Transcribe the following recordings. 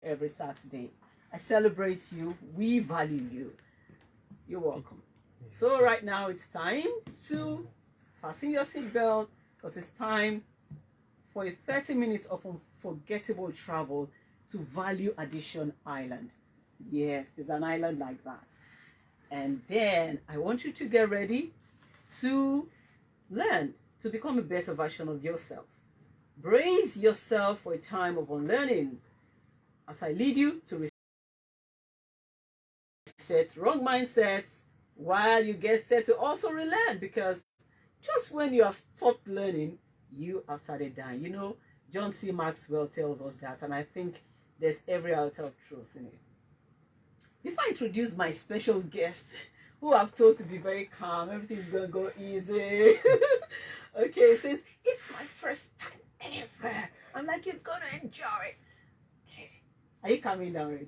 every Saturday. I celebrate you. We value you. You're welcome. So right now it's time to fasten your seatbelt because it's time for a 30 minutes of unforgettable travel to Value Addition Island. Yes, there's an island like that. And then I want you to get ready to learn to become a better version of yourself. Brace yourself for a time of unlearning as I lead you to reset wrong mindsets while you get set to also relearn, because just when you have stopped learning, you have started dying. You know, John C. Maxwell tells us that, and I think there's every ounce of truth in it. Before I introduce my special guest, who I've told to be very calm, everything's going to go easy. Okay, says, it's my first time ever. I'm like, you're going to enjoy it. Okay. Are you coming down already?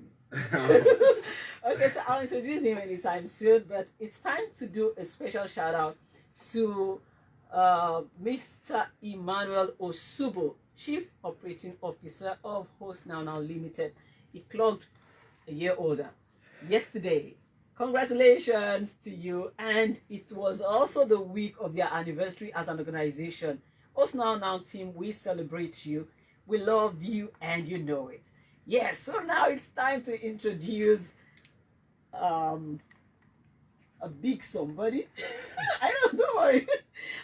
Okay, so I'll introduce him anytime soon, but it's time to do a special shout out to Mr. Emmanuel Osubo, Chief Operating Officer of Host Now Limited. He clocked a year older yesterday. Congratulations to you. And it was also the week of their anniversary as an organization. Host Now team, we celebrate you. We love you and you know it. Yes, so now it's time to introduce a big somebody. I don't know.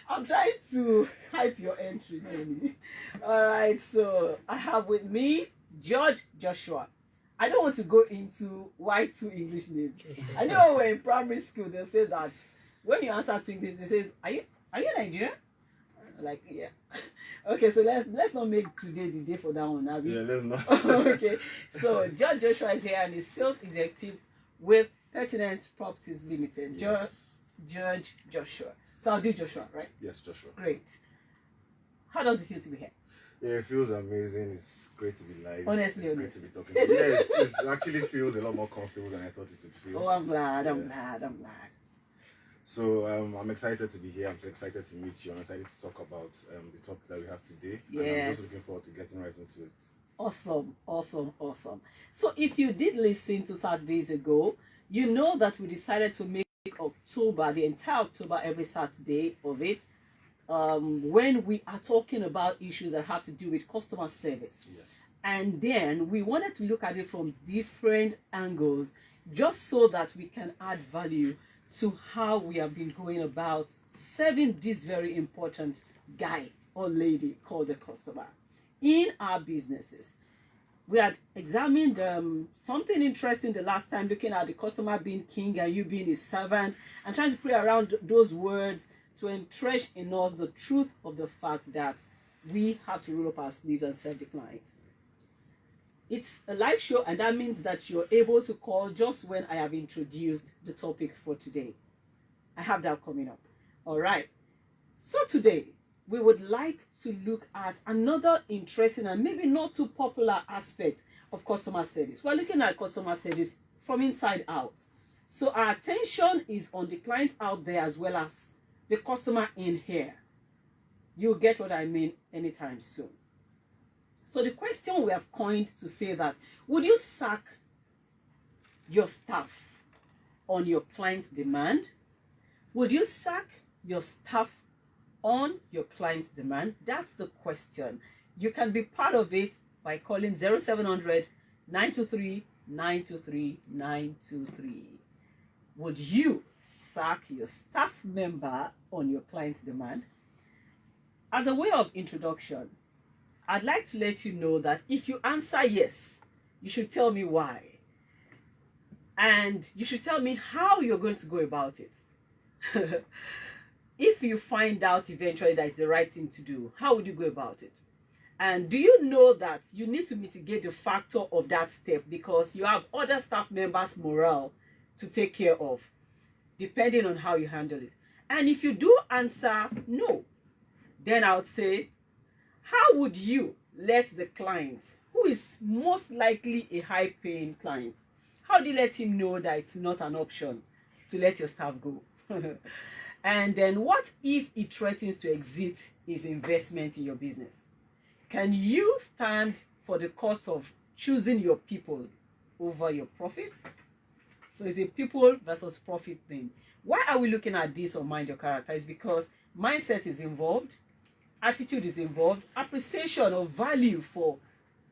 I'm trying to hype your entry, maybe. All right, so I have with me George Joshua. I don't want to go into why two English names. I know when in primary school they say that when you answer to English, they say, "Are you Nigerian?" Like, yeah. Okay, so let's not make today the day for that one. Yeah, let's not. Okay, so George Joshua is here and is sales executive with 39 Properties Limited. Yes. George Joshua. So I'll do Joshua, right? Yes, Joshua. Great. How does it feel to be here? Yeah, it feels amazing. It's great to be live. Honestly, it's great to be talking. Yeah, it actually feels a lot more comfortable than I thought it would feel. Oh, I'm glad. Yeah. I'm glad. So I'm excited to be here. I'm so excited to meet you. I'm excited to talk about the topic that we have today. Yes. And I'm just looking forward to getting right into it. Awesome. So if you did listen to Saturdays ago, you know that we decided to make October, the entire October, every Saturday of it, when we are talking about issues that have to do with customer service. Yes. And then we wanted to look at it from different angles, just so that we can add value to how we have been going about serving this very important guy or lady called the customer in our businesses. We had examined something interesting the last time, looking at the customer being king and you being his servant, and trying to play around those words to entrench in us the truth of the fact that we have to roll up our sleeves and serve the clients. It's a live show, and that means that you're able to call just when I have introduced the topic for today. I have that coming up. All right. So today, we would like to look at another interesting and maybe not too popular aspect of customer service. We're looking at customer service from inside out. So our attention is on the client out there as well as the customer in here. You'll get what I mean anytime soon. So the question we have coined to say that, would you sack your staff on your client's demand? Would you sack your staff on your client's demand? That's the question. You can be part of it by calling 0700 923 923 923. Would you sack your staff member on your client's demand? As a way of introduction, I'd like to let you know that if you answer yes, you should tell me why. And you should tell me how you're going to go about it. If you find out eventually that it's the right thing to do, how would you go about it? And do you know that you need to mitigate the factor of that step because you have other staff members' morale to take care of, depending on how you handle it? And if you do answer no, then I would say, how would you let the client, who is most likely a high-paying client, how do you let him know that it's not an option to let your staff go? And then what if he threatens to exit his investment in your business? Can you stand for the cost of choosing your people over your profit. So it's a people versus profit thing. Why are we looking at this on Mind Your Character? Is because mindset is involved, attitude is involved, appreciation or value for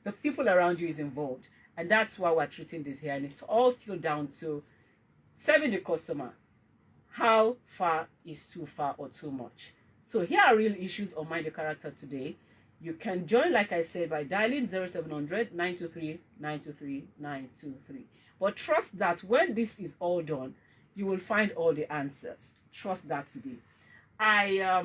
the people around you is involved. And that's why we're treating this here. And it's all still down to serving the customer. How far is too far or too much? So here are real issues on Mind Your Character today. You can join, like I said, by dialing 0700 923 923 923. But trust that when this is all done, you will find all the answers. Trust that today. I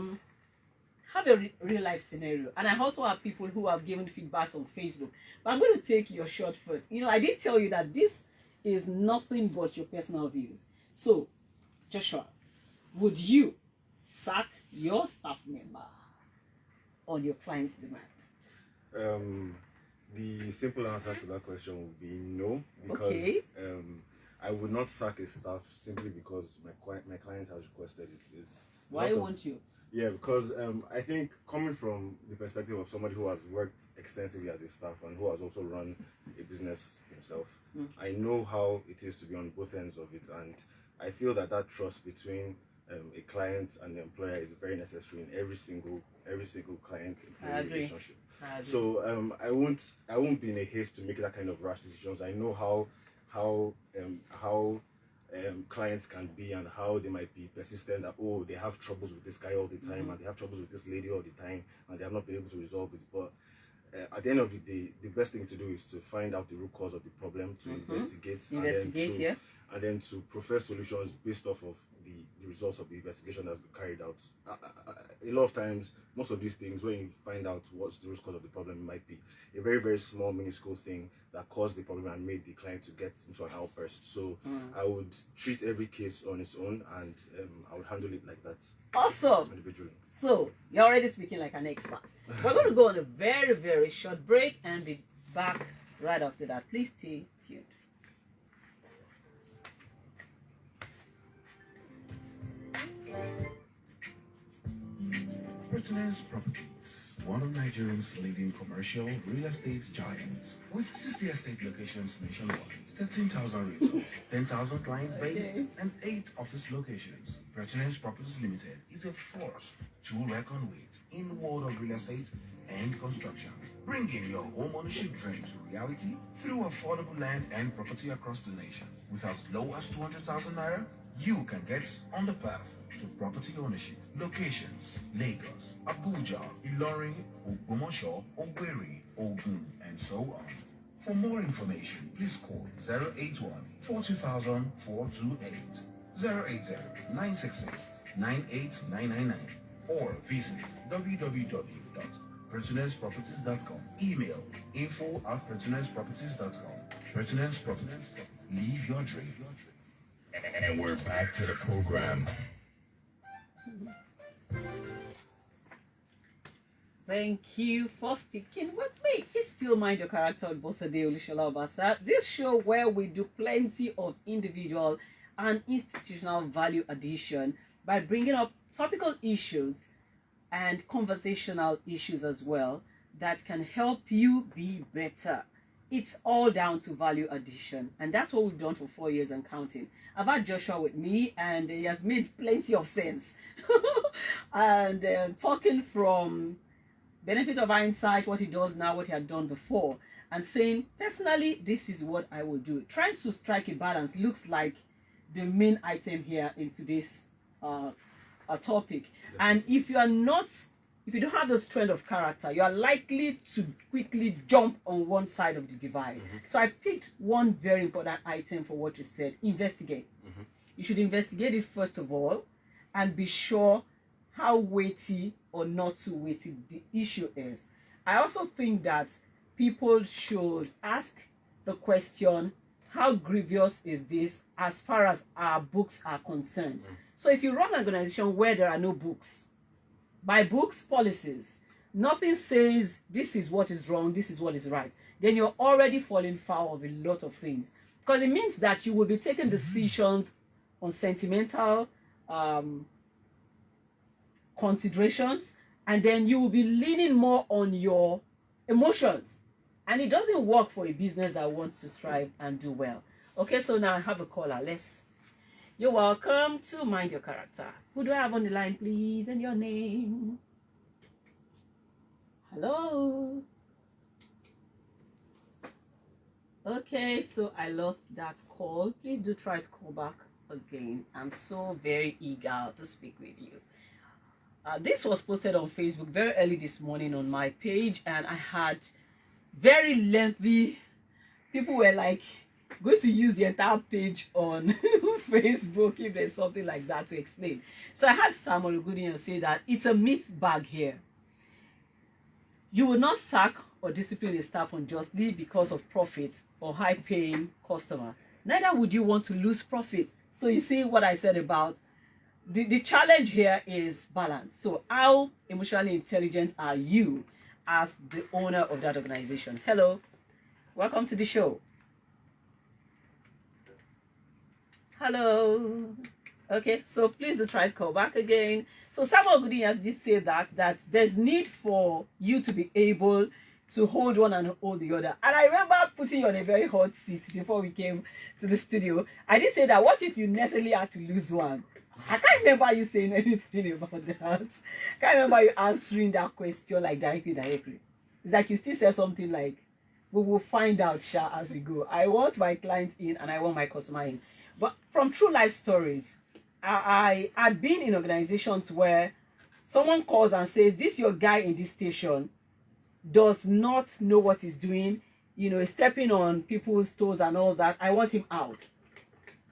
have a real life scenario, and I also have people who have given feedback on Facebook. But I'm going to take your shot first. I did tell you that this is nothing but your personal views. So, Joshua, would you sack your staff member on your client's demand? The simple answer to that question would be no, because I would not sack a staff simply because my client has requested it. Why won't you? Yeah, because I think coming from the perspective of somebody who has worked extensively as a staff and who has also run a business himself, I know how it is to be on both ends of it, and I feel that trust between a client and the employer is very necessary in every single client-employee relationship. So I won't be in a haste to make that kind of rash decisions. I know how clients can be and how they might be persistent that they have troubles with this guy all the time and they have troubles with this lady all the time and they have not been able to resolve it. But at the end of the day, the best thing to do is to find out the root cause of the problem, to investigate and then to profess solutions based off of the results of the investigation that's been carried out. A lot of times, most of these things, when you find out what's the root cause of the problem, it might be a very, very small, minuscule thing that caused the problem and made the client to get into an outburst. So I would treat every case on its own, and I would handle it like that. Awesome. Individually. So you're already speaking like an expert. We're going to go on a very, very short break and be back right after that. Please stay tuned. Pertinence Properties, one of Nigeria's leading commercial real estate giants, with 60 estate locations nationwide, 13,000 rentals, 10,000 client-based, and 8 office locations. Pertinence Properties Limited is a force to reckon with in the world of real estate and construction, bringing your home ownership dream to reality through affordable land and property across the nation. With as low as 200,000 naira, you can get on the path to property ownership. Locations: Lagos, Abuja, Ilorin, Ogbomoso, Owerri, Ogun, and so on. For more information, please call 081 42000 428, 080 966 98999, or visit www.pertinenceproperties.com. Email info@pertinenceproperties.com. Pertinence Properties. Live your dream. And we're back to the program. Thank you for sticking with me. It's still Mind Your Character with Olusola-Obasa. This show where we do plenty of individual and institutional value addition by bringing up topical issues and conversational issues as well that can help you be better. It's all down to value addition, and that's what we've done for 4 years and counting. I've had Joshua with me, and he has made plenty of sense. And talking from benefit of hindsight, what he does now, what he had done before, and saying, personally, this is what I will do. Trying to strike a balance looks like the main item here in today's topic. And if you don't have the strength of character, you are likely to quickly jump on one side of the divide. So I picked one very important item for what you said: investigate. You should investigate it first of all, and be sure how weighty or not too weighty the issue is. I also think that people should ask the question, how grievous is this as far as our books are concerned? So if you run an organization where there are no books, by books, policies, nothing says this is what is wrong, this is what is right, then you're already falling foul of a lot of things. Because it means that you will be taking decisions on sentimental considerations, and then you will be leaning more on your emotions And it doesn't work for a business that wants to thrive and do well. Okay, so now I have a caller. You're welcome to Mind Your Character. Who do I have on the line, please? And your name? Hello? Okay, so I lost that call. Please do try to call back again. I'm so very eager to speak with you. This was posted on Facebook very early this morning on my page, and I had very lengthy, people were like going to use the entire page on Facebook if there's something like that to explain. So I had Sam Olusola-Obasa say that it's a mixed bag here. You will not sack or discipline a staff unjustly because of profit or high-paying customer. Neither would you want to lose profit. So you see what I said about the challenge here is balance. So how emotionally intelligent are you as the owner of that organization? Hello, welcome to the show. Hello. Okay, so please do try to call back again. So Samuel Olusola-Obasa did say that there's need for you to be able to hold one and hold the other. And I remember putting you on a very hot seat before we came to the studio. I did say that, what if you necessarily had to lose one? I can't remember you saying anything about that. I can't remember you answering that question like directly. It's like you still said something like, we will find out, Sha, as we go. I want my clients in and I want my customer in. But from true life stories, I had been in organizations where someone calls and says, this your guy in this station does not know what he's doing, stepping on people's toes and all that. I want him out.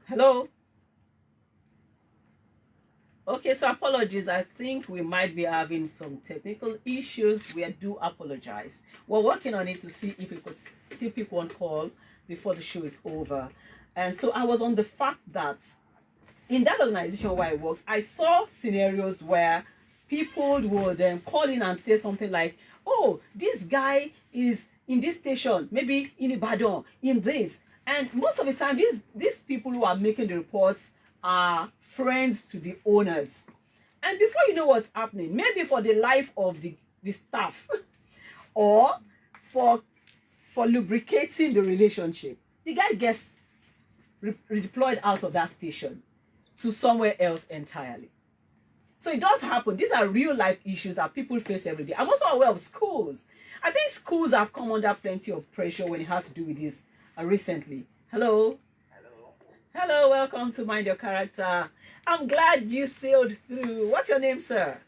Hello? Okay, so apologies. I think we might be having some technical issues. We do apologize. We're working on it to see if we could still pick one call before the show is over. And so I was on the fact that in that organization where I worked, I saw scenarios where people would call in and say something like, oh, this guy is in this station, maybe in Ibadan, in this. And most of the time, these people who are making the reports are friends to the owners. And before you know what's happening, maybe for the life of the staff or for lubricating the relationship, the guy gets redeployed out of that station to somewhere else entirely. So it does happen. These are real life issues that people face every day. I'm also aware of schools. I think schools have come under plenty of pressure when it has to do with this recently. Hello? Hello, welcome to Mind Your Character. I'm glad you sailed through. What's your name, sir?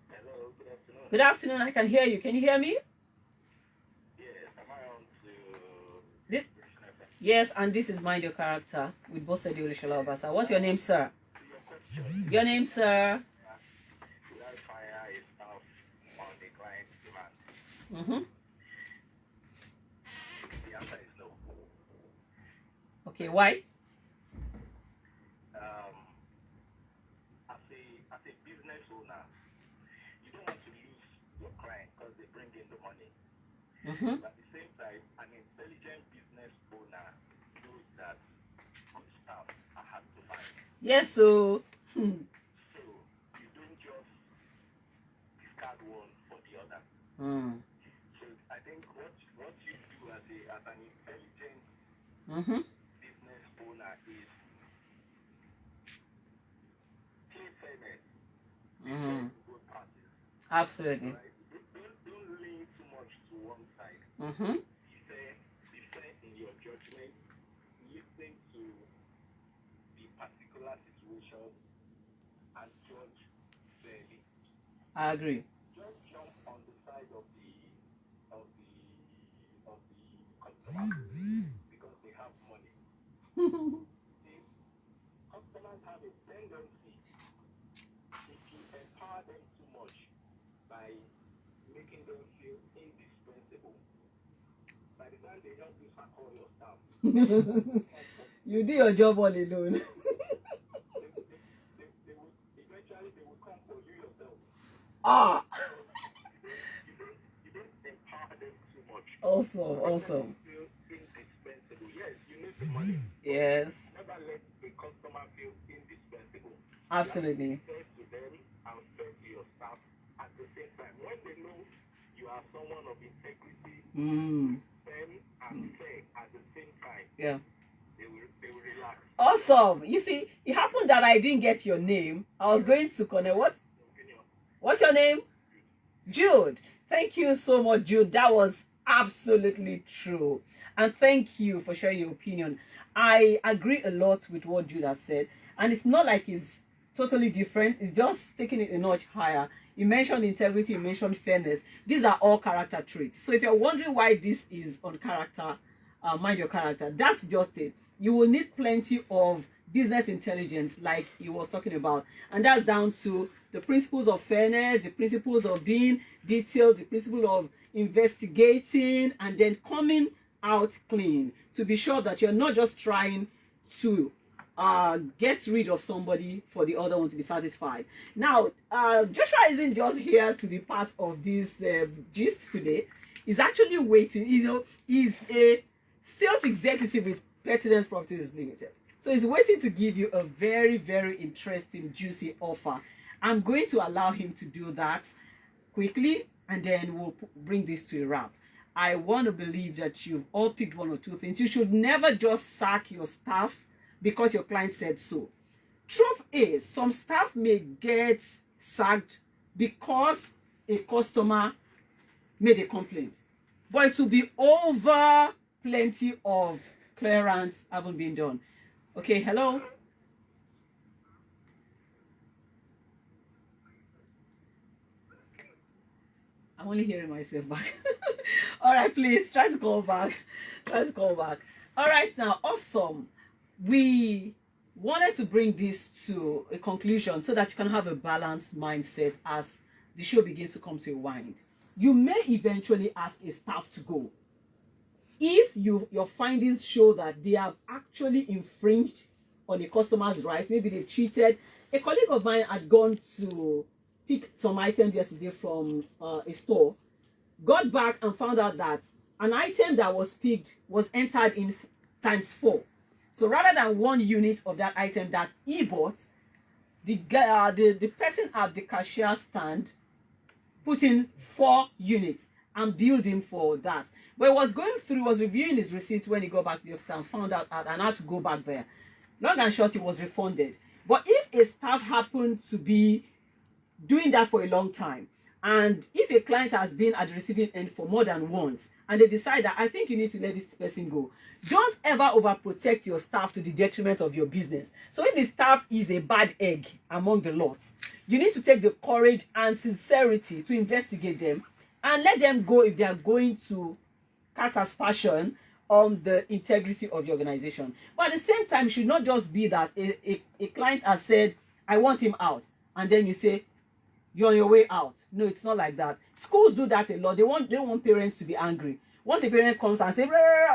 Hello, good afternoon. Good afternoon, I can hear you. Can you hear me? Yes, am I on to... Yes, and this is Mind Your Character with both Olusola-Obasa. What's your name, sir? Your name, sir? Will I fire a staff on the client's demand? Mm-hmm. The answer is no. Okay, why? As a business owner, you don't want to lose your client because they bring in the money. Mm-hmm. But at the same time, an intelligent business owner knows that good staff are hard to find. Yes, so... So you don't just discard one for the other. So I think what you do as an intelligent business owner is play fairness between both parties. Absolutely. Right? Don't lean too much to one side. Be fair in your judgment. Listen to the particular situation and judge fairly. I agree. Just jump on the side of the customer because they have money. See, customers have a tendency, if you empower them too much by making them feel indispensable, by the time they help you call your staff, You do your job all alone. eventually they will come for you yourself. Ah! You don't empower them too much. Awesome. Feel indispensable. Yes, you need the money. Yes. Never let the customer feel indispensable. Absolutely. Fair to them and fair to your staff at the same time. When they know you are someone of integrity, Yeah. They will relax. Awesome. You see, it happened that I didn't get your name. I was going to connect. What's your name? Jude. Thank you so much, Jude. That was absolutely true. And thank you for sharing your opinion. I agree a lot with what Jude has said. And it's not like it's totally different. It's just taking it a notch higher. You mentioned integrity, you mentioned fairness. These are all character traits. So if you're wondering why this is on character, mind your character, that's just it. You will need plenty of business intelligence like he was talking about. And that's down to the principles of fairness, the principles of being detailed, the principle of investigating, and then coming out clean to be sure that you're not just trying to get rid of somebody for the other one to be satisfied. Now, Joshua isn't just here to be part of this gist today. He's actually waiting. You know, he's a sales executive with Pertinence Properties Limited. So he's waiting to give you a very, very interesting, juicy offer. I'm going to allow him to do that quickly, and then we'll bring this to a wrap. I want to believe that you've all picked one or two things. You should never just sack your staff because your client said so. Truth is, some staff may get sacked because a customer made a complaint. But it will be over plenty of clearance haven't been done. Okay, hello? I'm only hearing myself back. All right, please try to call back. Try to call back. All right, now, awesome. We wanted to bring this to a conclusion so that you can have a balanced mindset as the show begins to come to a wind. You may eventually ask a staff to go if your findings show that they have actually infringed on a customer's right. Maybe they cheated. A colleague of mine had gone to pick some items yesterday from a store, got back and found out that an item that was picked was entered in times 4. So rather than 1 unit of that item that he bought, the person at the cashier stand put in 4 units and billed him for that. But he was going through, was reviewing his receipt when he got back to the office and found out and had to go back there. Long and short, he was refunded. But if a staff happened to be doing that for a long time, and if a client has been at the receiving end for more than once, and they decide that I think you need to let this person go, don't ever overprotect your staff to the detriment of your business. So if the staff is a bad egg among the lots, you need to take the courage and sincerity to investigate them and let them go if they are going to cast aspersion on the integrity of the organization. But at the same time, it should not just be that a client has said, I want him out, and then you say, you're on your way out. No, it's not like that. Schools do that a lot. They want parents to be angry. Once a parent comes and says,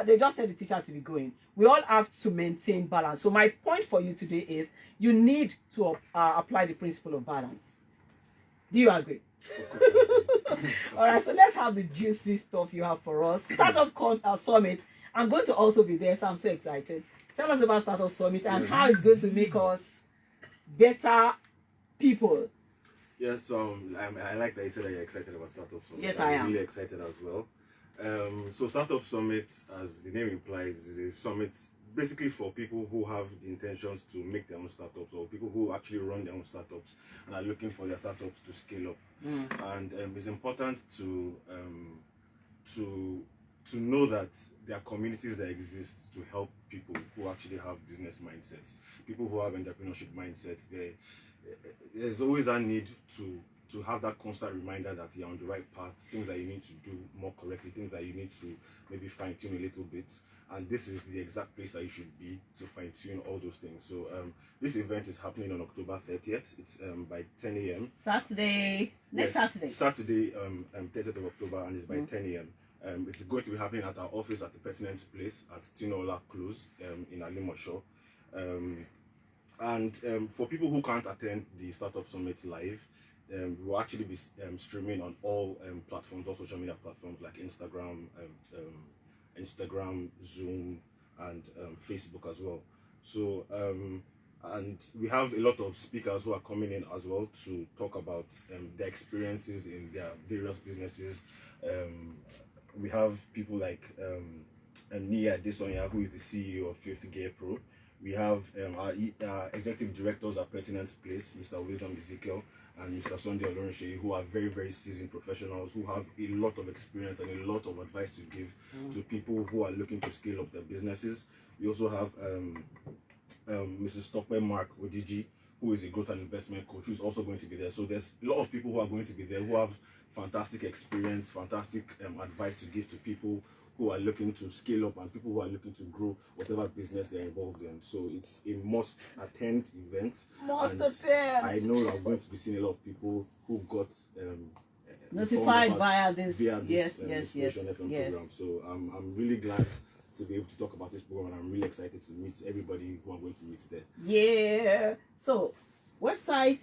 they just tell the teacher to be going. We all have to maintain balance. So my point for you today is you need to apply the principle of balance. Do you agree? All right, so let's have the juicy stuff you have for us. Startup Summit. I'm going to also be there, so I'm so excited. Tell us about Startup Summit and how it's going to make us better people. Yes, I like that you said that you're excited about Startup Summit. Yes, I am. I'm really excited as well. So Startup Summit, as the name implies, is a summit basically for people who have the intentions to make their own startups, or people who actually run their own startups and are looking for their startups to scale up. And it's important to know that there are communities that exist to help people who actually have business mindsets, people who have entrepreneurship mindsets. There's always that need to have that constant reminder that you're on the right path, things that you need to do more correctly, things that you need to maybe fine-tune a little bit. And this is the exact place that you should be to fine-tune all those things. So this event is happening on October 30th. It's by 10 a.m. Saturday. Next Saturday. Saturday, 30th of October, and it's by 10 a.m. It's going to be happening at our office at the Pertinence Place at Tinola Close in Alimosho. And for people who can't attend the Startup Summit live, we'll actually be streaming on all platforms, all social media platforms like Instagram, Zoom, and Facebook as well. So, and we have a lot of speakers who are coming in as well to talk about their experiences in their various businesses. We have people like Nia Desonya, who is the CEO of Fifth Gear Pro. We have our executive directors at Pertinent Place, Mr. Wisdom Ezekiel and Mr. Sunday Olorunsheyi, who are very, very seasoned professionals who have a lot of experience and a lot of advice to give to people who are looking to scale up their businesses. We also have Mrs. Stokwe Mark Odiji, who is a growth and investment coach, who is also going to be there. So there's a lot of people who are going to be there who have fantastic experience, fantastic advice to give to people who are looking to scale up and people who are looking to grow whatever business they're involved in. So it's a must attend event. Must attend. I know I'm going to be seeing a lot of people who got notified via this Inspiration FM program. So I'm really glad to be able to talk about this program, and I'm really excited to meet everybody who I'm going to meet there. Yeah. So website,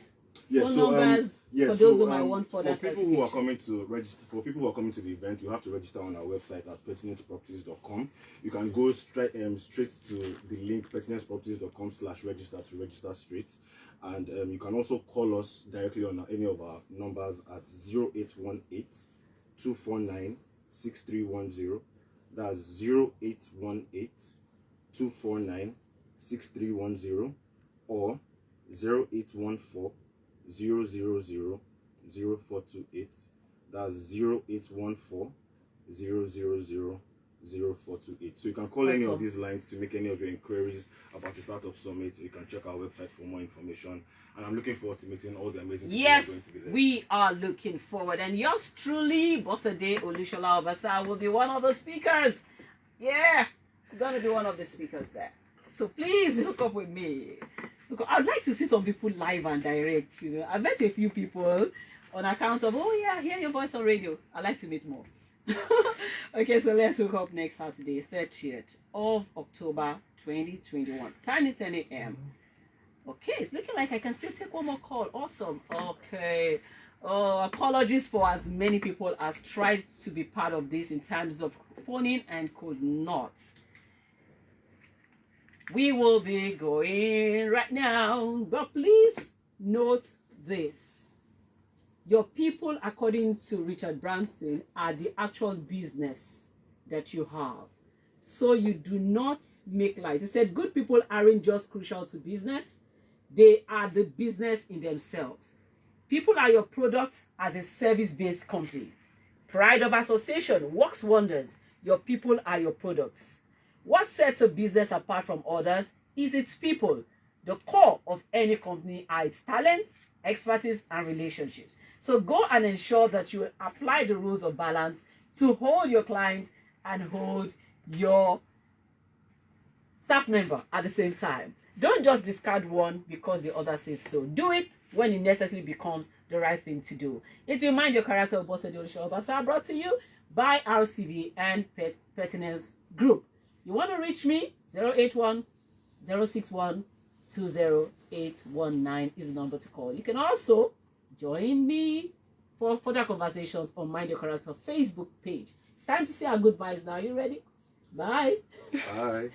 Yes, phone so, numbers for those who might want further for people who are coming to register, for people who are coming to the event, you have to register on our website at pertinenceproperties.com. You can go straight to the link pertinenceproperties.com/register to register straight, and you can also call us directly on any of our numbers at 0818 249 6310. That's 0818 249 6310 or 0814 000 0428. That's 0814 000 0428. So you can call any of these lines to make any of your inquiries about the Startup Summit. You can check our website for more information. And I'm looking forward to meeting all the amazing people who are going to be there. We are looking forward. And yours truly, Bosade Olusola-Obasa, will be one of the speakers. Yeah, I'm going to be one of the speakers there. So please hook up with me. Because I'd like to see some people live and direct. You know, I met a few people on account of, oh yeah, hear your voice on radio. I'd like to meet more. Okay, so let's hook up next Saturday, 30th of October 2021. Time is 10 a.m. Okay, it's looking like I can still take one more call. Awesome. Okay. Oh, apologies for as many people as tried to be part of this in terms of phoning and could not. We will be going right now, but please note this. Your people, according to Richard Branson, are the actual business that you have. So you do not make light. He said good people aren't just crucial to business. They are the business in themselves. People are your products as a service-based company. Pride of association works wonders. Your people are your products. What sets a business apart from others is its people. The core of any company are its talents, expertise, and relationships. So go and ensure that you apply the rules of balance to hold your clients and hold your staff member at the same time. Don't just discard one because the other says so. Do it when it necessarily becomes the right thing to do. If you mind your character of Boss Olusola-Obasa, brought to you by RCB and Pertinence Group. You want to reach me? 081 061 20819 is the number to call. You can also join me for further conversations on Mind Your Character Facebook page. It's time to say our goodbyes now. You ready? Bye. Bye.